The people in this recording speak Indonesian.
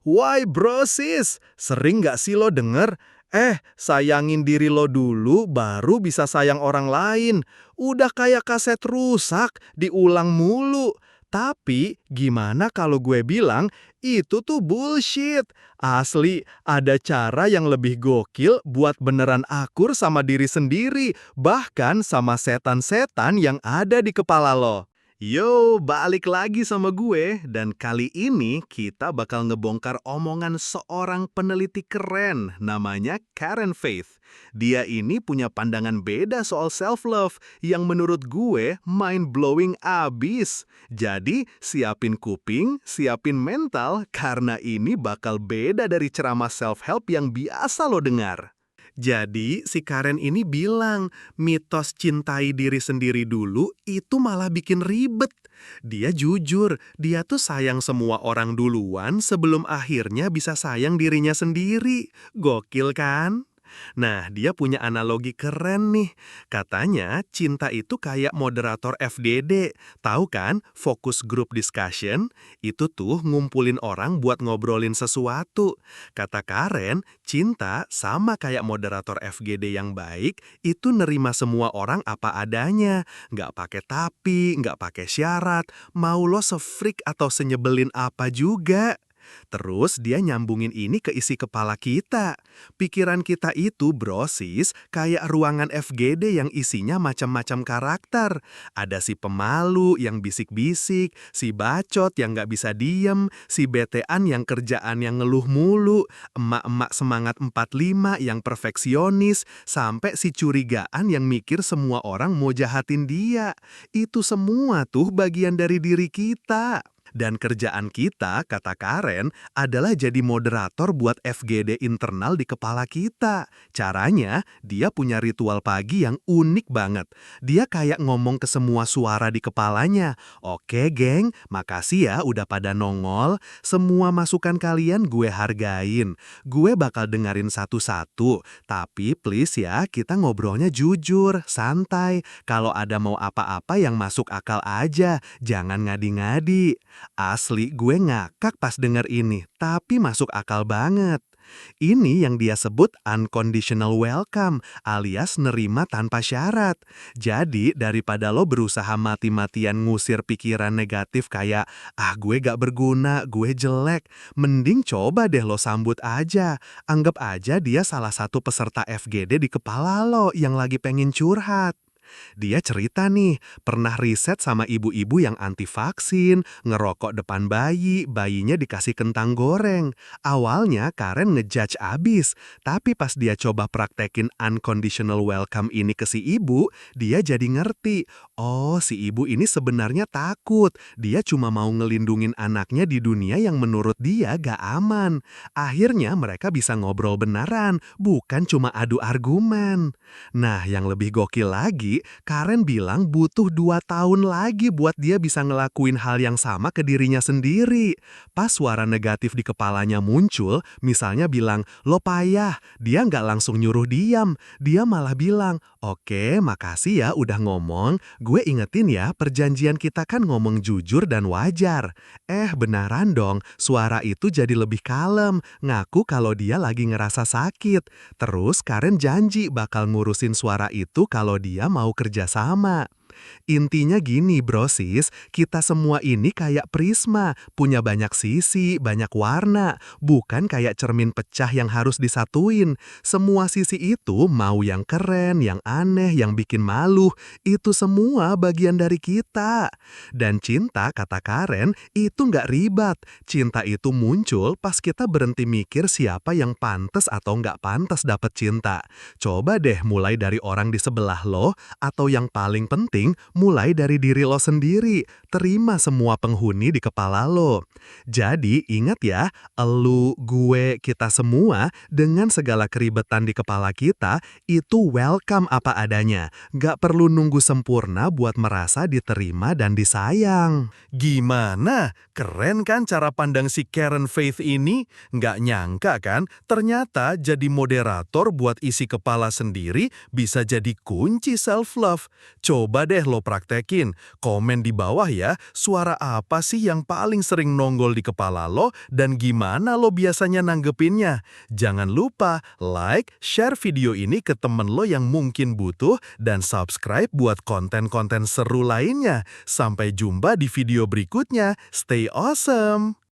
Why bro sis, sering gak sih lo denger, sayangin diri lo dulu baru bisa sayang orang lain. Udah kayak kaset rusak, diulang mulu. Tapi gimana kalau gue bilang, itu tuh bullshit. Asli, ada cara yang lebih gokil buat beneran akur sama diri sendiri, bahkan sama setan-setan yang ada di kepala lo. Yo, balik lagi sama gue, dan kali ini kita bakal ngebongkar omongan seorang peneliti keren, namanya Karen Faith. Dia ini punya pandangan beda soal self-love, yang menurut gue mind-blowing abis. Jadi, siapin kuping, siapin mental, karena ini bakal beda dari ceramah self-help yang biasa lo dengar. Jadi, si Karen ini bilang, mitos cintai diri sendiri dulu itu malah bikin ribet. Dia jujur, dia tuh sayang semua orang duluan sebelum akhirnya bisa sayang dirinya sendiri. Gokil kan? Nah, dia punya analogi keren nih. Katanya, cinta itu kayak moderator FGD. Tahu kan, fokus group discussion? Itu tuh ngumpulin orang buat ngobrolin sesuatu. Kata Karen, cinta sama kayak moderator FGD yang baik, itu nerima semua orang apa adanya. Nggak pakai tapi, nggak pakai syarat, mau lo se-freak atau senyebelin apa juga. Terus dia nyambungin ini ke isi kepala kita. Pikiran kita itu brosis kayak ruangan FGD yang isinya macam-macam karakter. Ada si pemalu yang bisik-bisik, si bacot yang nggak bisa diem, si betean yang kerjaan yang ngeluh mulu, emak-emak semangat 45 yang perfeksionis, sampai si curigaan yang mikir semua orang mau jahatin dia. Itu semua tuh bagian dari diri kita. Dan kerjaan kita, kata Karen, adalah jadi moderator buat FGD internal di kepala kita. Caranya, dia punya ritual pagi yang unik banget. Dia kayak ngomong ke semua suara di kepalanya. Oke geng, makasih ya udah pada nongol. Semua masukan kalian gue hargain. Gue bakal dengerin satu-satu. Tapi please ya, kita ngobrolnya jujur, santai. Kalau ada mau apa-apa yang masuk akal aja, jangan ngadi-ngadi. Asli gue ngakak pas denger ini, tapi masuk akal banget. Ini yang dia sebut unconditional welcome, alias nerima tanpa syarat. Jadi daripada lo berusaha mati-matian ngusir pikiran negatif kayak, gue gak berguna, gue jelek, mending coba deh lo sambut aja. Anggap aja dia salah satu peserta FGD di kepala lo yang lagi pengen curhat. Dia cerita nih, pernah riset sama ibu-ibu yang anti vaksin, ngerokok depan bayi, bayinya dikasih kentang goreng. Awalnya Karen ngejudge abis, tapi pas dia coba praktekin unconditional welcome ini ke si ibu, dia jadi ngerti. Oh, si ibu ini sebenarnya takut. Dia cuma mau ngelindungin anaknya di dunia yang menurut dia gak aman. Akhirnya mereka bisa ngobrol beneran, bukan cuma adu argumen. Nah, yang lebih gokil lagi, Karen bilang butuh 2 tahun lagi buat dia bisa ngelakuin hal yang sama ke dirinya sendiri. Pas suara negatif di kepalanya muncul, misalnya bilang, lo payah, dia nggak langsung nyuruh diam. Dia malah bilang, oke, makasih ya udah ngomong, gue ingetin ya perjanjian kita kan ngomong jujur dan wajar. Benaran dong, suara itu jadi lebih kalem, ngaku kalau dia lagi ngerasa sakit. Terus Karen janji bakal ngurusin suara itu kalau dia mau kerja sama. Intinya gini brosis, kita semua ini kayak prisma, punya banyak sisi, banyak warna, bukan kayak cermin pecah yang harus disatuin. Semua sisi itu, mau yang keren, yang aneh, yang bikin malu, itu semua bagian dari kita. Dan cinta, kata Karen, itu nggak ribet. Cinta itu muncul pas kita berhenti mikir siapa yang pantas atau nggak pantas dapet cinta. Coba deh mulai dari orang di sebelah lo, atau yang paling penting, mulai dari diri lo sendiri. Terima semua penghuni di kepala lo. Jadi ingat ya, elu, gue, kita semua dengan segala keribetan di kepala kita itu welcome apa adanya. Gak perlu nunggu sempurna buat merasa diterima dan disayang. Gimana? Keren kan cara pandang si Karen Faith ini? Gak nyangka kan? Ternyata jadi moderator buat isi kepala sendiri bisa jadi kunci self-love. Coba deh deh lo praktekin. Komen di bawah ya, suara apa sih yang paling sering nongol di kepala lo dan gimana lo biasanya nanggepinnya. Jangan lupa like, share video ini ke temen lo yang mungkin butuh, dan subscribe buat konten-konten seru lainnya. Sampai jumpa di video berikutnya. Stay awesome!